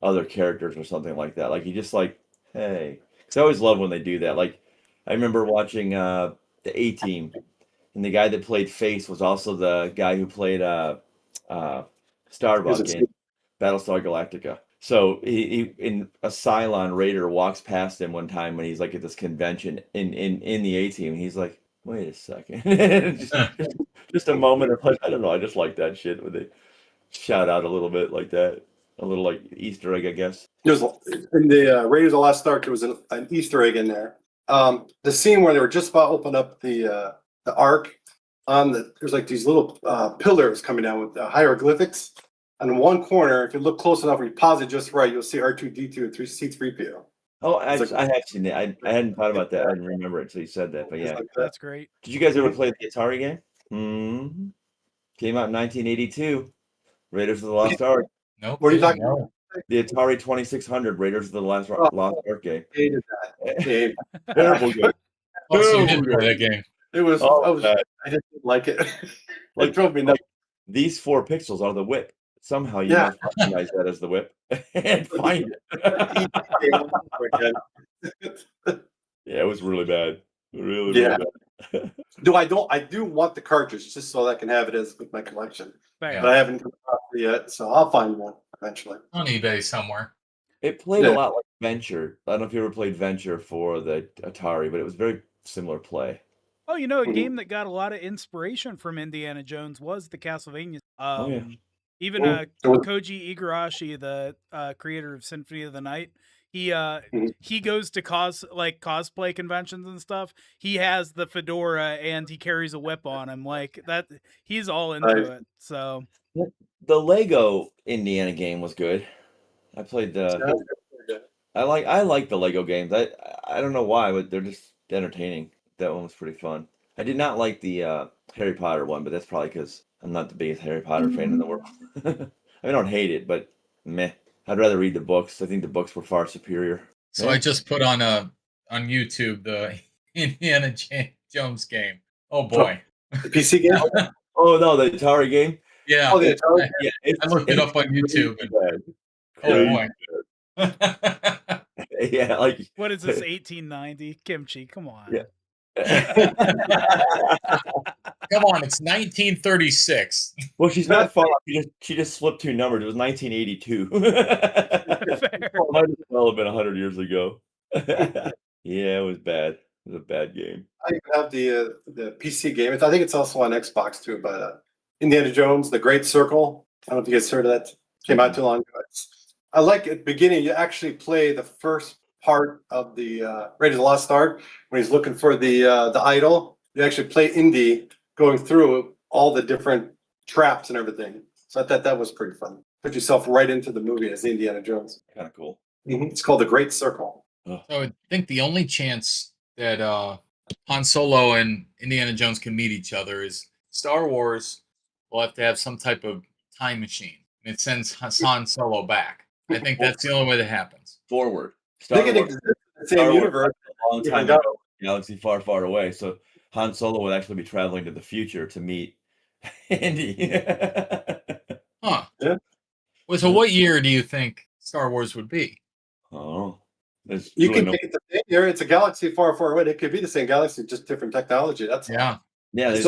other characters or something like that. Like he just like, hey, because I always love when they do that. Like I remember watching the A-Team, and the guy that played Face was also the guy who played Starbuck in Battlestar Galactica. So he in a Cylon Raider walks past him one time when he's like at this convention in the A-Team, and he's like, wait a second. just a moment of like, I don't know, I just like that shit when they shout out a little bit like that. A little like Easter egg, I guess. There's in the Raiders of the Lost Ark, there was an Easter egg in there. The scene where they were just about to open up the Ark, there's like these little pillars coming down with hieroglyphics. On one corner, if you look close enough, or you pause it just right, you'll see R2D2 and C3PO. Oh, I have seen it. I hadn't thought about that. I didn't remember it until you said that. But yeah, like That's great. did you guys ever play the Atari game? Mm-hmm. Came out in 1982. Raiders of the Lost Ark. Nope. What are you talking about? The Atari 2600 Raiders of the Lost Ark game. Hated that game. Terrible game. Oh, so you did play that game. It was. I just didn't like it. It drove me nuts. These 4 pixels are the whip. Somehow you must recognize that as the whip and find it. Yeah, it was really bad. Really bad. I do want the cartridge just so that I can have it as with my collection. Fair. But I haven't come across it yet, so I'll find one eventually. On eBay somewhere. It played a lot like Venture. I don't know if you ever played Venture for the Atari, but it was very similar play. Oh, you know, a game that got a lot of inspiration from Indiana Jones was the Castlevania. Even Koji Igarashi, the creator of Symphony of the Night, he goes to cosplay conventions and stuff. He has the fedora and he carries a whip on him like that. He's all into it. So the Lego Indiana game was good. I played I like the Lego games. I don't know why, but they're just entertaining. That one was pretty fun. I did not like the Harry Potter one, but that's probably because I'm not the biggest Harry Potter fan in the world. I don't hate it, but meh. I'd rather read the books. I think the books were far superior. So I just put on YouTube the Indiana Jones game. Oh boy. The PC game? Oh no, the Atari game? Yeah. Oh, the Atari game? Yeah, I looked it up on YouTube. Oh boy. Yeah, like what is this, 1890? Kimchi, come on. Yeah. Come on, it's 1936. Well, she's not far off. She just slipped 2 numbers. It was 1982. Well, might as well have been 100 years ago. Yeah, it was bad. It was a bad game. I have the PC game. I think it's also on Xbox too. But Indiana Jones: The Great Circle. I don't know if you guys heard of that. Came out too long ago. I like at the beginning. You actually play the first part of the Raiders of the Lost Ark when he's looking for the idol. You actually play Indy going through all the different traps and everything. So I thought that was pretty fun. Put yourself right into the movie as Indiana Jones. Kind of cool. It's called The Great Circle. So I think the only chance that Han Solo and Indiana Jones can meet each other is Star Wars will have to have some type of time machine, and it sends Han Solo back. I think that's the only way that happens. Forward. They can exist in the same universe. A long time ago, galaxy far, far away. So Han Solo would actually be traveling to the future to meet Indy. Huh. Yeah. Well, so what year do you think Star Wars would be? Oh, you can take it the same year. It's a galaxy far, far away. It could be the same galaxy, just different technology. That's yeah. They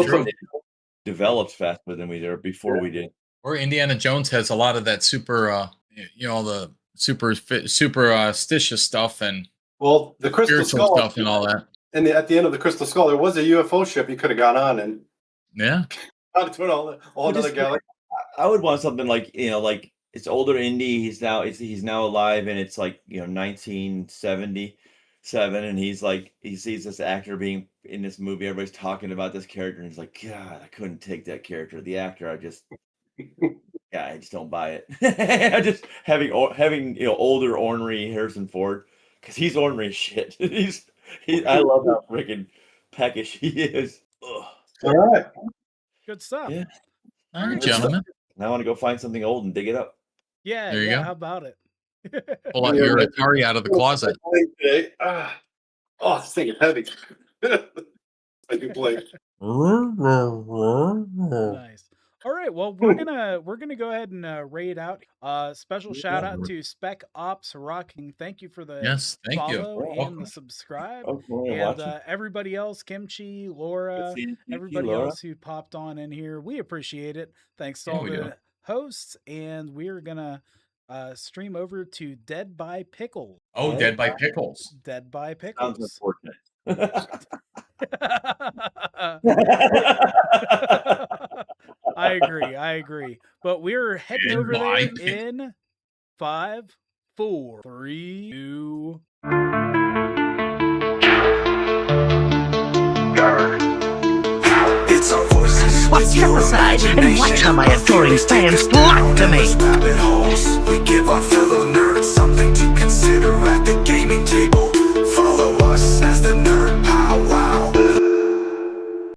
developed faster than we did before we did. Or Indiana Jones has a lot of that super, the superstitious stuff and the Crystal Skull stuff and all that. And at the end of the Crystal Skull, there was a UFO ship you could have gone on and Yeah. to a whole other galaxy. I would want something like, like it's older Indy. He's now alive, and it's like 1977, and he sees this actor being in this movie. Everybody's talking about this character, and he's like, God, I couldn't take that character. The actor, I just don't buy it. I just having older ornery Harrison Ford, because he's ornery as shit. I love how freaking peckish he is. Ugh. All right. Good stuff. Yeah. All right, gentlemen. Now I want to go find something old and dig it up. Yeah, There you go. how about it? Pull out your Atari out of the closet. Today. Oh, this thing is heavy. I do play. Nice. All right, well, we're gonna go ahead and raid out. Special shout out to Spec Ops Rocking. Thank you for the Yes, thank you. follow and the subscribe. Okay, And everybody else, Kimchi, Laura, everybody else who popped on in here, we appreciate it. Thanks to all the hosts, and we're gonna stream over to Dead by Pickle. Oh, Dead by Pickles. Dead by Sounds Pickles. unfortunate. I agree. But we're heading Dead over by there in 5, 4, 3, 2. It's our voices. What step aside and watch how my adoring fans flock to me.